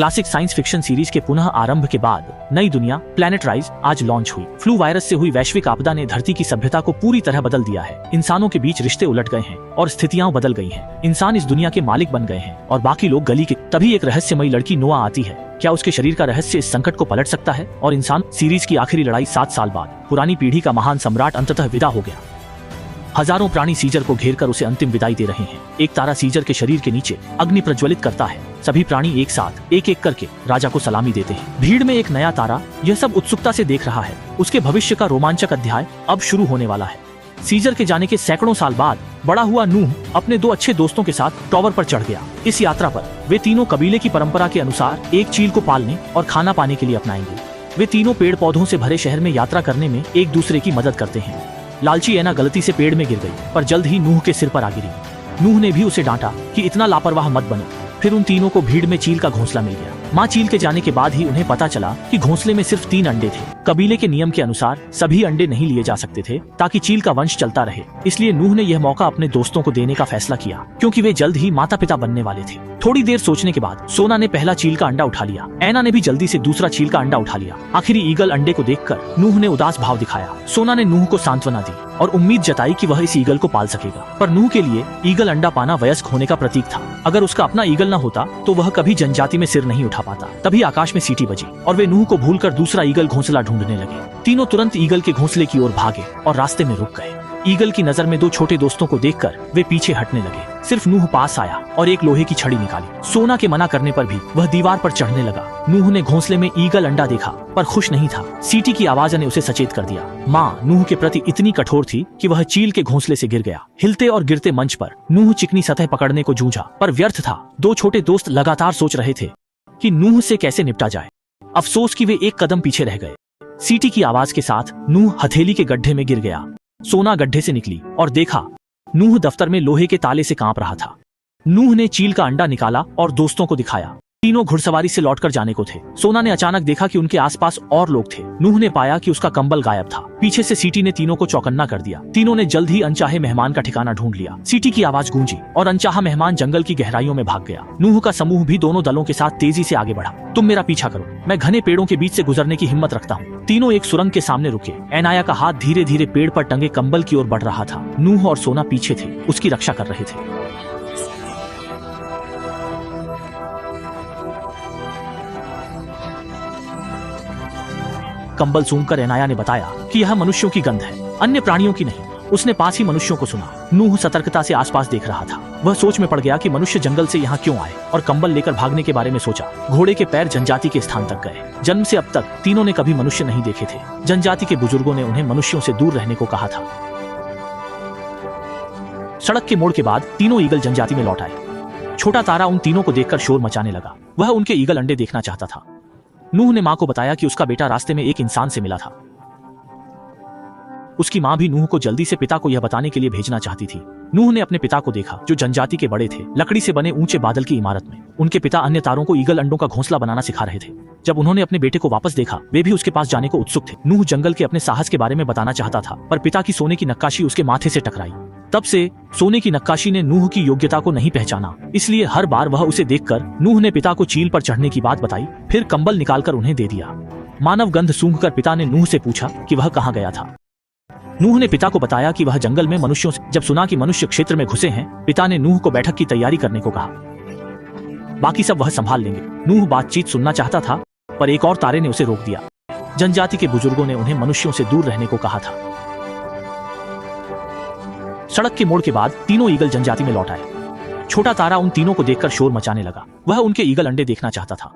Classic science fiction series के पुनः आरंभ के बाद नई दुनिया प्लैनेट राइज आज लॉन्च हुई। फ्लू वायरस से हुई वैश्विक आपदा ने धरती की सभ्यता को पूरी तरह बदल दिया है। इंसानों के बीच रिश्ते उलट गए हैं और स्थितियां बदल गई हैं। इंसान इस दुनिया के मालिक बन गए हैं और बाकी लोग गली के। तभी एक रहस्यमयी लड़की नोआ आती है। क्या उसके शरीर का रहस्य इस संकट को पलट सकता है? और इंसान सीरीज की आखिरी लड़ाई 7 साल बाद पुरानी पीढ़ी का महान सम्राट अंततः विदा हो गया। हजारों प्राणी सीजर को घेरकर उसे अंतिम विदाई दे रहे हैं। एक तारा सीजर के शरीर के नीचे अग्नि प्रज्वलित करता है। सभी प्राणी एक साथ एक एक करके राजा को सलामी देते हैं। भीड़ में एक नया तारा यह सब उत्सुकता से देख रहा है। उसके भविष्य का रोमांचक अध्याय अब शुरू होने वाला है। सीजर के जाने के सैकड़ों साल बाद बड़ा हुआ नूह अपने 2 अच्छे दोस्तों के साथ टॉवर पर चढ़ गया। इस यात्रा पर वे तीनों कबीले की परंपरा के अनुसार एक चील को पालने और खाना पाने के लिए अपनाएंगे। वे तीनों पेड़ पौधों से भरे शहर में यात्रा करने में एक दूसरे की मदद करते हैं। लालची ऐना गलती से पेड़ में गिर गई, पर जल्द ही नूह के सिर पर आ गिरी। नूह ने भी उसे डांटा कि इतना लापरवाह मत बनो। फिर उन तीनों को भीड़ में चील का घोंसला मिल गया। माँ चील के जाने के बाद ही उन्हें पता चला कि घोंसले में सिर्फ 3 अंडे थे। कबीले के नियम के अनुसार सभी अंडे नहीं लिए जा सकते थे ताकि चील का वंश चलता रहे। इसलिए नूह ने यह मौका अपने दोस्तों को देने का फैसला किया, क्योंकि वे जल्द ही माता पिता बनने वाले थे। थोड़ी देर सोचने के बाद सोना ने पहला चील का अंडा उठा लिया। ऐना ने भी जल्दी से दूसरा चील का अंडा उठा लिया। आखिरी ईगल अंडे को देखकर नूह ने उदास भाव दिखाया। सोना ने नूह को सांत्वना दी और उम्मीद जताई कि वह इस ईगल को पाल सकेगा। पर नूह के लिए ईगल अंडा पाना वयस्क होने का प्रतीक था। अगर उसका अपना ईगल न होता तो वह कभी जनजाति में सिर नहीं उठा पाता। तभी आकाश में सीटी बजी और वे नूह को भूलकर दूसरा ईगल घोंसला ढूंढने लगे। तीनों तुरंत ईगल के घोंसले की ओर भागे और रास्ते में रुक गए। ईगल की नजर में 2 छोटे दोस्तों को देखकर वे पीछे हटने लगे। सिर्फ नूह पास आया और एक लोहे की छड़ी निकाली। सोना के मना करने पर भी वह दीवार पर चढ़ने लगा। नूह ने घोंसले में ईगल अंडा देखा पर खुश नहीं था। सीटी की आवाज ने उसे सचेत कर दिया। माँ नूह के प्रति इतनी कठोर थी कि वह चील के घोंसले से गिर गया। हिलते और गिरते मंच पर नूह चिकनी सतह पकड़ने को जूझा, पर व्यर्थ था। 2 छोटे दोस्त लगातार सोच रहे थे कि नूह से कैसे निपटा जाए। अफसोस कि वे एक कदम पीछे रह गए। सीटी की आवाज के साथ नूह हथेली के गड्ढे में गिर गया। सोना गड्ढे से निकली और देखा नूह दफ्तर में लोहे के ताले से कांप रहा था। नूह ने चील का अंडा निकाला और दोस्तों को दिखाया। तीनों घुड़सवारी से लौटकर जाने को थे। सोना ने अचानक देखा कि उनके आसपास और लोग थे। नूह ने पाया कि उसका कंबल गायब था। पीछे से सीटी ने तीनों को चौकन्ना कर दिया। तीनों ने जल्द ही अनचाहे मेहमान का ठिकाना ढूंढ लिया। सीटी की आवाज गूंजी और अनचाहा मेहमान जंगल की गहराइयों में भाग गया। नूह का समूह भी दोनों दलों के साथ तेजी से आगे बढ़ा। तुम मेरा पीछा करो, मैं घने पेड़ों के बीच से गुजरने की हिम्मत रखता हूँ। तीनों एक सुरंग के सामने रुके। एनाया का हाथ धीरे धीरे पेड़ पर टंगे कंबल की ओर बढ़ रहा था। नूह और सोना पीछे थे, उसकी रक्षा कर रहे थे। कंबल सूंघकर एनाया ने बताया कि यह मनुष्यों की गंध है, अन्य प्राणियों की नहीं। उसने पास ही मनुष्यों को सुना। नूह सतर्कता से आसपास देख रहा था। वह सोच में पड़ गया कि मनुष्य जंगल से यहाँ क्यों आए और कंबल लेकर भागने के बारे में सोचा। घोड़े के पैर जनजाति के स्थान तक गए। जन्म से अब तक तीनों ने कभी मनुष्य नहीं देखे थे। जनजाति के बुजुर्गों ने उन्हें मनुष्यों से दूर रहने को कहा था। सड़क के मोड़ के बाद तीनों ईगल जनजाति में लौट आए। छोटा तारा उन तीनों को देखकर शोर मचाने लगा। वह उनके ईगल अंडे देखना चाहता था। नूह ने माँ को बताया कि उसका बेटा रास्ते में एक इंसान से मिला था। उसकी माँ भी नूह को जल्दी से पिता को यह बताने के लिए भेजना चाहती थी। नूह ने अपने पिता को देखा, जो जनजाति के बड़े थे, लकड़ी से बने ऊंचे बादल की इमारत में। उनके पिता अन्य तारों को ईगल अंडों का घोंसला बनाना सिखा रहे थे। जब उन्होंने अपने बेटे को वापस देखा, वे भी उसके पास जाने को उत्सुक थे। नूह जंगल के अपने साहस के बारे में बताना चाहता था, पर पिता की सोने की नक्काशी उसके माथे से टकराई। तब से सोने की नक्काशी ने नूह की योग्यता को नहीं पहचाना। इसलिए हर बार वह उसे देखकर नूह ने पिता को चील पर चढ़ने की बात बताई, फिर कंबल निकालकर उन्हें दे दिया। मानव गंध सूंघकर पिता ने नूह से पूछा कि वह कहाँ गया था। नूह ने पिता को बताया कि वह जंगल में मनुष्यों से। जब सुना कि मनुष्य क्षेत्र में घुसे हैं, पिता ने नूह को बैठक की तैयारी करने को कहा। बाकी सब वह संभाल लेंगे। नूह बातचीत सुनना चाहता था, पर एक और तारे ने उसे रोक दिया। जनजाति के बुजुर्गों ने उन्हें मनुष्यों से दूर रहने को कहा था। सड़क के मोड़ के बाद तीनों ईगल जनजाति में लौट आए। छोटा तारा उन तीनों को देखकर शोर मचाने लगा। वह उनके ईगल अंडे देखना चाहता था।